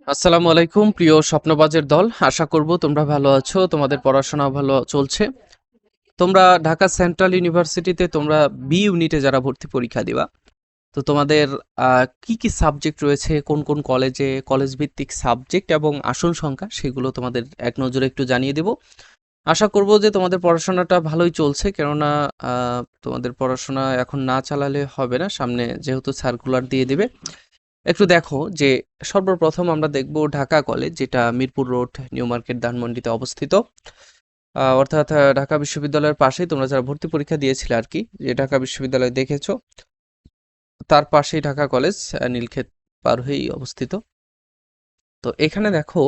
আসসালামু আলাইকুম প্রিয় স্বপ্নবাজের দল, আশা করব তোমরা ভালো আছো, তোমাদের পড়াশোনা ভালো চলছে। তোমরা ঢাকা সেন্ট্রাল ইউনিভার্সিটিতে তোমরা বি ইউনিটে যারা ভর্তি পরীক্ষা দিবা, তো তোমাদের কি কি সাবজেক্ট রয়েছে, কোন কোন কলেজে, কলেজ ভিত্তিক সাবজেক্ট এবং আসন সংখ্যা, সেগুলো তোমাদের এক নজরে একটু জানিয়ে দেব। আশা করব যে তোমাদের পড়াশোনাটা ভালোই চলছে, কেননা তোমাদের পড়াশোনা এখন না চালালে হবে না, সামনে যেহেতু সার্কুলার দিয়ে দেবে। একটু দেখো যে সর্বপ্রথম আমরা দেখব ঢাকা কলেজ, যেটা মিরপুর রোড, নিউ মার্কেট, ধানমন্ডিতে অবস্থিত। অর্থাৎ ঢাকা বিশ্ববিদ্যালয়ের পাশেই, তোমরা যারা ভর্তি পরীক্ষা দিয়েছিলে আর কি, যে ঢাকা বিশ্ববিদ্যালয় দেখেছো, তার পাশেই ঢাকা কলেজ, নীলক্ষেত পার হয়েই অবস্থিত। তো এখানে দেখো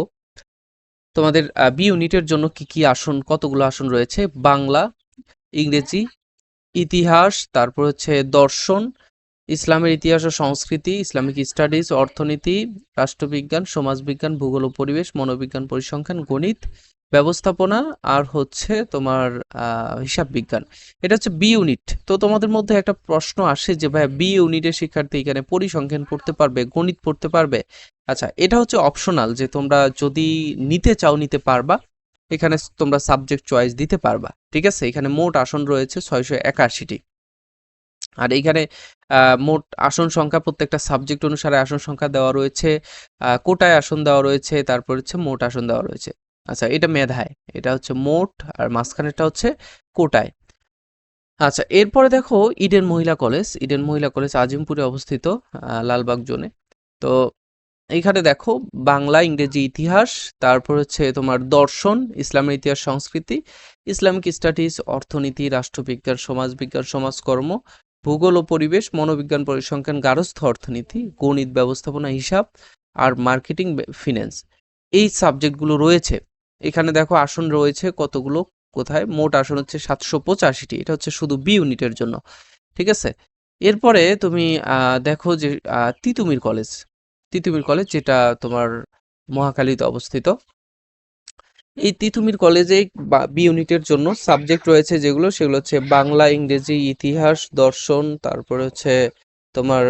তোমাদের বি ইউনিটের জন্য কি কি আসন, কতগুলো আসন রয়েছে: বাংলা, ইংরেজি, ইতিহাস, তারপর হচ্ছে দর্শন, ইসলামের ইতিহাস ও সংস্কৃতি, ইসলামিক স্টাডিজ, অর্থনীতি, রাষ্ট্রবিজ্ঞান, সমাজবিজ্ঞান, ভূগোল ও পরিবেশ, মনোবিজ্ঞান, পরিসংখ্যান, গণিত, ব্যবস্থাপনা, আর হচ্ছে তোমার হিসাব বিজ্ঞান। এটা হচ্ছে বি ইউনিট। তো তোমাদের মধ্যে একটা প্রশ্ন আসে যে ভাই, বি ইউনিটের শিক্ষার্থী এখানে পরিসংখ্যান পড়তে পারবে, গণিত পড়তে পারবে? আচ্ছা, এটা হচ্ছে অপশনাল, যে তোমরা যদি নিতে চাও নিতে পারবা, এখানে তোমরা সাবজেক্ট চয়েস দিতে পারবা। ঠিক আছে, এখানে মোট আসন রয়েছে 681টি। আর এইখানে মোট আসন সংখ্যা, প্রত্যেকটা সাবজেক্ট অনুসারে আসন সংখ্যা দেওয়া রয়েছে, কোটায় আসন দেওয়া রয়েছে, তারপর হচ্ছে মোট আসন দেওয়া রয়েছে। আচ্ছা, এটা মেধায়, এটা হচ্ছে মোট, আর মাঝখানেরটা হচ্ছে কোটায়। আচ্ছা, এরপরে দেখো ইডেন মহিলা কলেজ। ইডেন মহিলা কলেজ আজিমপুরে অবস্থিত, লালবাগ জোনে। তো এইখানে দেখো বাংলা, ইংরেজি, ইতিহাস, তারপর হচ্ছে তোমার দর্শন, ইসলামের ইতিহাস, সংস্কৃতি, ইসলামিক স্টাডিজ, অর্থনীতি, রাষ্ট্রবিজ্ঞান, সমাজবিজ্ঞান, সমাজকর্ম, ভূগোল ও পরিবেশ, মনোবিজ্ঞান, পরিসংখ্যান, গার্হস্থ্য অর্থনীতি, গণিত, ব্যবস্থাপনা, হিসাব, আর মার্কেটিং, ফিন্যান্স, এই সাবজেক্টগুলো রয়েছে। এখানে দেখো আসন রয়েছে কতগুলো, কোথায়, মোট আসন হচ্ছে 785টি। এটা হচ্ছে শুধু বি ইউনিটের জন্য। ঠিক আছে, এরপরে তুমি দেখো যে তিতুমির কলেজ। তিতুমির কলেজ যেটা তোমার মহাখালীতে অবস্থিত। এই তিতুমির কলেজে বি ইউনিটের জন্য সাবজেক্ট রয়েছে যেগুলো, সেগুলো হচ্ছে বাংলা, ইংরেজি, ইতিহাস, দর্শন, তারপরে হচ্ছে তোমার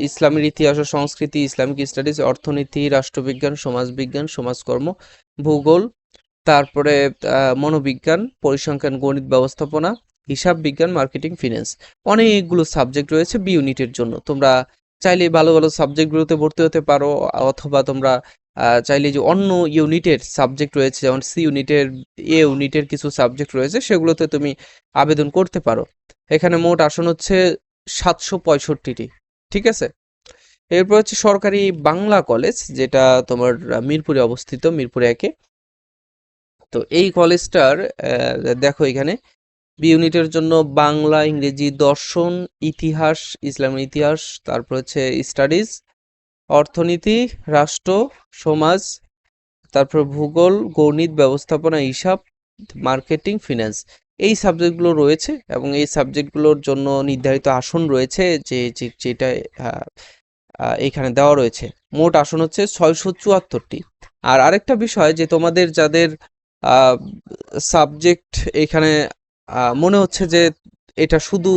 ইসলামের ইতিহাস ও সংস্কৃতি, ইসলামিক স্টাডিজ, অর্থনীতি, রাষ্ট্রবিজ্ঞান, সমাজবিজ্ঞান, সমাজকর্ম, ভূগোল, তারপরে মনোবিজ্ঞান, পরিসংখ্যান, গণিত, ব্যবস্থাপনা, হিসাব বিজ্ঞান, মার্কেটিং, ফিন্যান্স। অনেকগুলো সাবজেক্ট রয়েছে বি ইউনিটের জন্য। তোমরা চাইলে ভালো ভালো সাবজেক্টগুলোতে ভর্তি হতে পারো, অথবা তোমরা চাইলে যে অন্য ইউনিটের সাবজেক্ট রয়েছে, যেমন সি ইউনিটের, এ ইউনিটের কিছু সাবজেক্ট রয়েছে, সেগুলোতে তুমি আবেদন করতে পারো। এখানে মোট আসন হচ্ছে 765টি। ঠিক আছে, এরপর হচ্ছে সরকারি বাংলা কলেজ, যেটা তোমার মিরপুরে অবস্থিত, মিরপুরে 1-এ। তো এই কলেজটার দেখো এখানে বি ইউনিটের জন্য বাংলা, ইংরেজি, দর্শন, ইতিহাস, ইসলামের ইতিহাস, তারপর হচ্ছে স্টাডিজ, অর্থনীতি, রাষ্ট্র, সমাজ, তারপর ভূগোল, গণিত, ব্যবস্থাপনা, হিসাব, মার্কেটিং, ফিন্যান্স, এই সাবজেক্টগুলো রয়েছে। এবং এই সাবজেক্টগুলোর জন্য নির্ধারিত আসন রয়েছে, যেটা এখানে দেওয়া রয়েছে। মোট আসন হচ্ছে 674টি। আর আরেকটা বিষয়, যে তোমাদের যাদের সাবজেক্ট এখানে মনে হচ্ছে যে এটা শুধু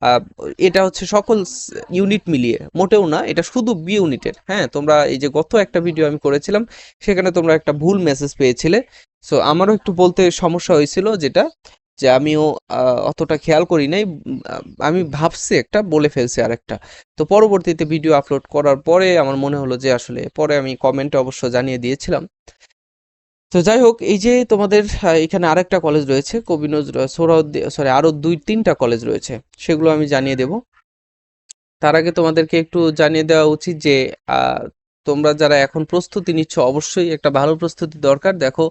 আহ, এটা হচ্ছে সকল ইউনিট মিলিয়ে, মোটেও না, এটা শুধু বি ইউনিটের। হ্যাঁ, তোমরা এই যে গত একটা ভিডিও আমি করেছিলাম, সেখানে তোমরা একটা ভুল মেসেজ পেয়েছিলে। সো আমারও একটু বলতে সমস্যা হয়েছিল, যেটা যে আমিও অতটা খেয়াল করি নাই। আমি ভাবছি একটা, বলে ফেলছি আরেকটা। তো পরবর্তীতে ভিডিও আপলোড করার পরে আমার মনে হলো যে আসলে, পরে আমি কমেন্টে অবশ্য জানিয়ে দিয়েছিলাম। তো যাই হোক, এই যে তোমাদের এখানে আরেকটা কলেজ রয়েছে, কবি নজরুল, সোহরাওয়ার্দী, সরি, আরো 2-3টা কলেজ রয়েছে, সেগুলো আমি জানিয়ে দেব। তার আগে তোমাদেরকে একটু জানিয়ে দেওয়া উচিত যে আহ, তোমরা যারা এখন প্রস্তুতি নিচ্ছ, অবশ্যই একটা ভালো প্রস্তুতি দরকার। দেখো,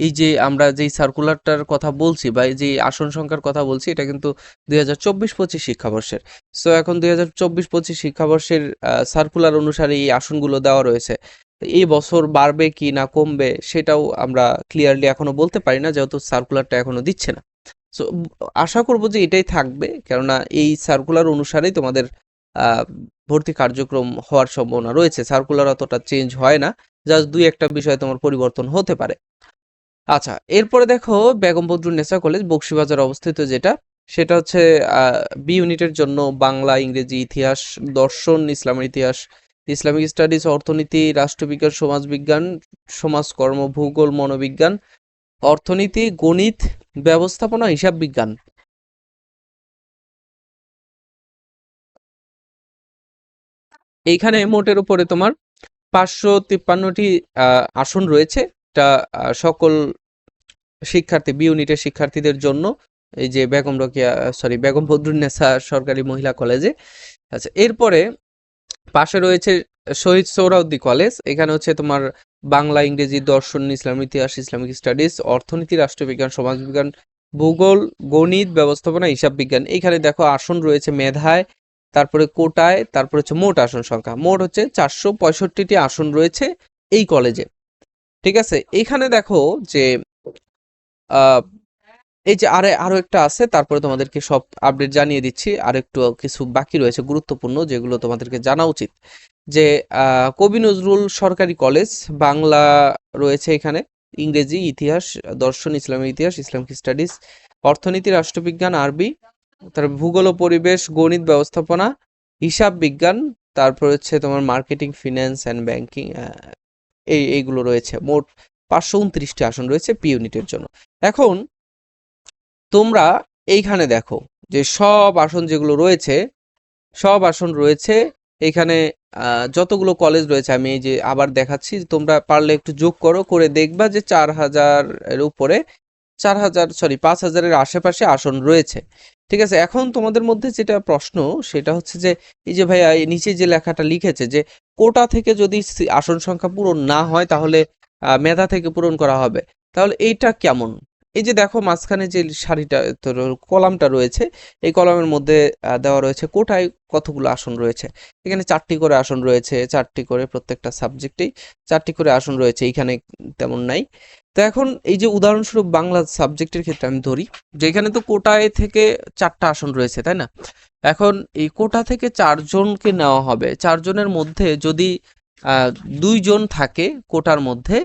এই যে আমরা যেই সার্কুলারটার কথা বলছি, বা এই যে আসন সংখ্যার কথা বলছি, এটা কিন্তু 2024-25 শিক্ষাবর্ষের। সো এখন 2024-25 শিক্ষাবর্ষের সার্কুলার অনুসারে এই আসনগুলো দেওয়া রয়েছে। তো এই বছর বাড়বে কি না কমবে, সেটাও আমরা ক্লিয়ারলি এখনো বলতে পারি না, যেহেতু সার্কুলারটা এখনো দিচ্ছে না। সো আশা করব যে এটাই থাকবে, কেননা এই সার্কুলার অনুসারেই তোমাদের আহ, ভর্তি কার্যক্রম হওয়ার সম্ভাবনা রয়েছে। সার্কুলার অতটা চেঞ্জ হয় না, জাস্ট 2-1টা বিষয়ে তোমার পরিবর্তন হতে পারে। আচ্ছা, এরপরে দেখো বেগম বদরুন্নেসা কলেজ, বকশীবাজার অবস্থিত, যেটা সেটা হচ্ছে বি ইউনিটের জন্য বাংলা, ইংরেজি, ইতিহাস, দর্শন, ইসলামের ইতিহাস, ইসলামিক স্টাডিজ, অর্থনীতি, রাষ্ট্রবিজ্ঞান, সমাজবিজ্ঞান, সমাজকর্ম, ভূগোল, মনোবিজ্ঞান, অর্থনীতি, গণিত, ব্যবস্থাপনা, হিসাব বিজ্ঞান। এইখানে মোটের উপরে তোমার 553টি আসন রয়েছে। এটা সকল শিক্ষার্থী, বি ইউনিটের শিক্ষার্থীদের জন্য, এই যে বেগম বদরুন্নেসা সরকারি মহিলা কলেজে। আচ্ছা, এরপরে পাশে রয়েছে শহীদ সোহরাওয়ার্দী কলেজ। এখানে হচ্ছে তোমার বাংলা, ইংরেজি, দর্শন, ইসলাম ইতিহাস, ইসলামিক স্টাডিজ, অর্থনীতি, রাষ্ট্রবিজ্ঞান, সমাজবিজ্ঞান, ভূগোল, গণিত, ব্যবস্থাপনা, হিসাব বিজ্ঞান। এইখানে দেখো আসন রয়েছে মেধায়, তারপরে কোটায়, তারপরে হচ্ছে মোট আসন সংখ্যা। মোট হচ্ছে 465টি আসন রয়েছে এই কলেজে। ঠিক আছে, এখানে দেখো যে আহ এই যে আরো একটা আছে, তারপরে তোমাদেরকে সব আপডেট জানিয়ে দিচ্ছি। আর একটু কিছু বাকি রয়েছে গুরুত্বপূর্ণ, যেগুলো তোমাদেরকে জানা উচিত। যে কবি নজরুল সরকারি কলেজ, বাংলা রয়েছে এখানে, ইংরেজি, ইতিহাস, দর্শন, ইসলামের ইতিহাস, ইসলামিক স্টাডিজ, অর্থনীতি, রাষ্ট্রবিজ্ঞান, আরবি, তারপর ভূগোল ও পরিবেশ, গণিত, ব্যবস্থাপনা, হিসাব বিজ্ঞান, তারপর হচ্ছে তোমার মার্কেটিং, ফিন্যান্স অ্যান্ড ব্যাংকিং, এইগুলো রয়েছে। মোট 529টি আসন রয়েছে পি ইউনিটের জন্য। এখন তোমরা এইখানে দেখো যে সব আসন যেগুলো রয়েছে, সব আসন রয়েছে এখানে। যতগুলো কলেজ রয়েছে আমি এই যে আবার দেখাচ্ছি, তোমরা পারলে একটু যোগ করো, করে দেখবা যে 4000-এর উপরে, 5,000-এর আশেপাশে আসন রয়েছে। ঠিক আছে, এখন তোমাদের মধ্যে যেটা প্রশ্ন সেটা হচ্ছে যে এই যে ভাইয়া এই নিচে যে লেখাটা লিখেছে যে কোটা থেকে যদি আসন সংখ্যা পূরণ না হয় তাহলে মেধা থেকে পূরণ করা হবে, তাহলে এইটা কেমন? এই যে দেখো মাঝখানে যে সারিটা কলামটা রয়েছে, এই কলামের মধ্যে দেওয়া রয়েছে কোটায় কতগুলো আসন রয়েছে। এখানে 4টি করে আসন রয়েছে, 4টি করে প্রত্যেকটা সাবজেক্টেই 4টি করে আসন রয়েছে, এইখানে তেমন নাই। তো এখন এই যে উদাহরণস্বরূপ বাংলা সাবজেক্টের ক্ষেত্রে আমি ধরি যে এখানে তো কোটায় থেকে 4টা আসন রয়েছে, তাই না? এখন এই কোটা থেকে 4জনকে নেওয়া হবে, 4জনের মধ্যে যদি 2জন থাকে কোটার মধ্যে,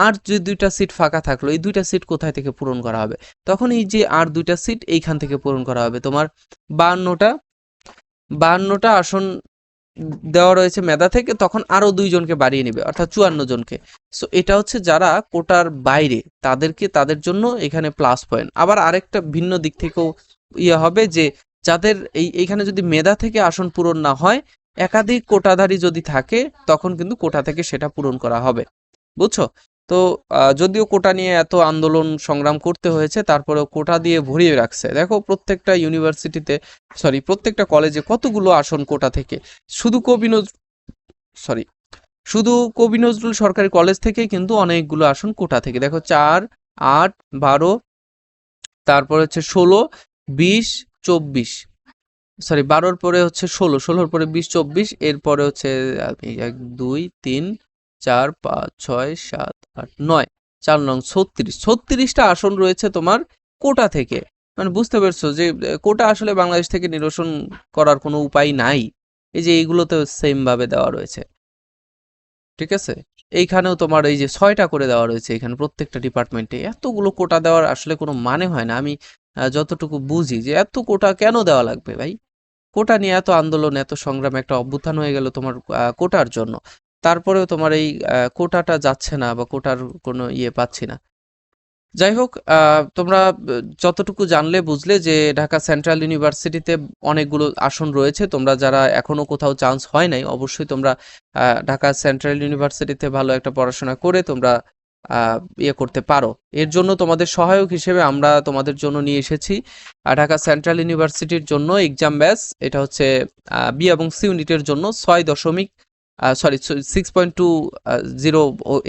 আর যে 2টা সিট ফাঁকা থাকলো, এই 2টা সিট কোথায় থেকে পূরণ করা হবে? তখন এই যে আর 2টা সিট এইখান থেকে পূরণ করা হবে। তোমার 52টা আসন দেওয়া রয়েছে মেধা থেকে, তখন আরো 2জনকে বাড়িয়ে নেবে, অর্থাৎ 54জনকে। সো এটা হচ্ছে যারা কোটার বাইরে, তাদের জন্য এখানে প্লাস পয়েন্ট। আবার আরেকটা ভিন্ন দিক থেকেও হবে যে যাদের এইখানে যদি মেধা থেকে আসন পূরণ না হয়, একাধিক কোটাধারী যদি থাকে, তখন কিন্তু কোটা থেকে সেটা পূরণ করা হবে। বুঝছো? তো যদিও কোটা নিয়ে এত আন্দোলন সংগ্রাম করতে হয়েছে, তারপরেও কোটা দিয়ে ভরিয়ে রাখছে। দেখো প্রত্যেকটা ইউনিভার্সিটিতে, প্রত্যেকটা কলেজে কতগুলো আসন কোটা থেকে। শুধু কবি নজরুল সরি শুধু কবি নজরুল সরকারি কলেজ থেকে কিন্তু অনেকগুলো আসন কোটা থেকে। দেখো 4, 8, 12, তারপর হচ্ছে 16, 20, 24, 12-র পরে হচ্ছে 16, 16-র পরে 20, 24, এরপরে হচ্ছে 1, 2, 3, 4, 5, 6, 7, 8, 9, 4 নং 36টা আসন রয়েছে তোমার কোটা থেকে। মানে বুঝতে পারছো যে কোটা আসলে বাংলাদেশ থেকে নিরসন করার কোনো উপায় নাই। এই যে এইগুলোতে সেম ভাবে দেওয়া রয়েছে। ঠিক আছে, এইখানেও তোমার এই যে 6টা করে দেওয়া রয়েছে এখানে প্রত্যেকটা ডিপার্টমেন্টে। এতগুলো কোটা দেওয়ার আসলে কোনো মানে হয় না। আমি যতটুকু বুঝি যে এত কোটা কেন দেওয়া লাগবে ভাই? কোটা নিয়ে এত আন্দোলন, এত সংগ্রাম, একটা অভ্যুত্থান হয়ে গেল তোমার কোটার জন্য, তারপরেও তোমার এই কোটাটা যাচ্ছে না, বা কোটার কোনো পাচ্ছি না। যাই হোক, তোমরা যতটুকু জানলে বুঝলে যে ঢাকা সেন্ট্রাল ইউনিভার্সিটিতে অনেকগুলো আসন রয়েছে। তোমরা যারা এখনো কোথাও চান্স হয় নাই, অবশ্যই তোমরা ঢাকা সেন্ট্রাল ইউনিভার্সিটিতে ভালো একটা পড়াশোনা করে তোমরা করতে পারো। এর জন্য তোমাদের সহায়ক হিসেবে আমরা তোমাদের জন্য নিয়ে এসেছি ঢাকা সেন্ট্রাল ইউনিভার্সিটির জন্য এক্সাম ব্যাচ। এটা হচ্ছে বি এবং সি ইউনিটের জন্য 6.20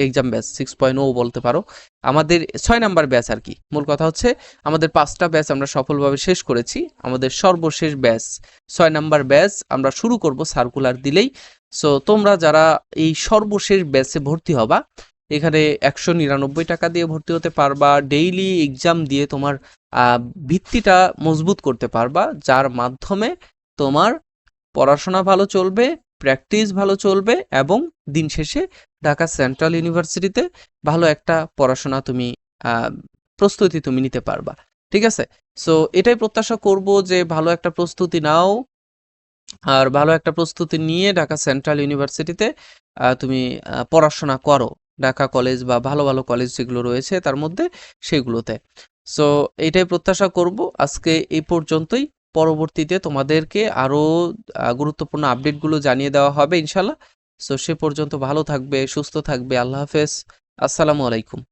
এক্সাম ব্যাচ, 6.0 বলতে পারো। আমাদের 6 নাম্বার ব্যাচ আর কি। মূল কথা হচ্ছে আমাদের 5টা ব্যাচ আমরা সফলভাবে শেষ করেছি। আমাদের সর্বশেষ ব্যাচ 6 নাম্বার ব্যাচ আমরা শুরু করব সার্কুলার দিলেই। সো তোমরা যারা এই সর্বশেষ ব্যাচে ভর্তি হবা, এখানে 199 টাকা দিয়ে ভর্তি হতে পারবা। ডেইলি এক্সাম দিয়ে তোমার ভিত্তিটা মজবুত করতে পারবা, যার মাধ্যমে তোমার পড়াশোনা ভালো চলবে, প্র্যাকটিস ভালো চলবে, এবং দিন শেষে ঢাকা সেন্ট্রাল ইউনিভার্সিটিতে ভালো একটা পড়াশোনা তুমি প্রস্তুতি তুমি নিতে পারবা। ঠিক আছে, সো এটাই প্রত্যাশা করব যে ভালো একটা প্রস্তুতি নাও, আর ভালো একটা প্রস্তুতি নিয়ে ঢাকা সেন্ট্রাল ইউনিভার্সিটিতে তুমি পড়াশোনা করো, ঢাকা কলেজ বা ভালো ভালো কলেজ যেগুলো রয়েছে তার মধ্যে সেগুলোতে। সো এইটাই প্রত্যাশা করব। আজকে এই পর্যন্তই। পরবর্তীতে তোমাদেরকে আরও গুরুত্বপূর্ণ আপডেটগুলো জানিয়ে দেওয়া হবে ইনশাল্লাহ। সো সে পর্যন্ত ভালো থাকবে, সুস্থ থাকবে। আল্লাহ হাফেজ। আসসালামু আলাইকুম।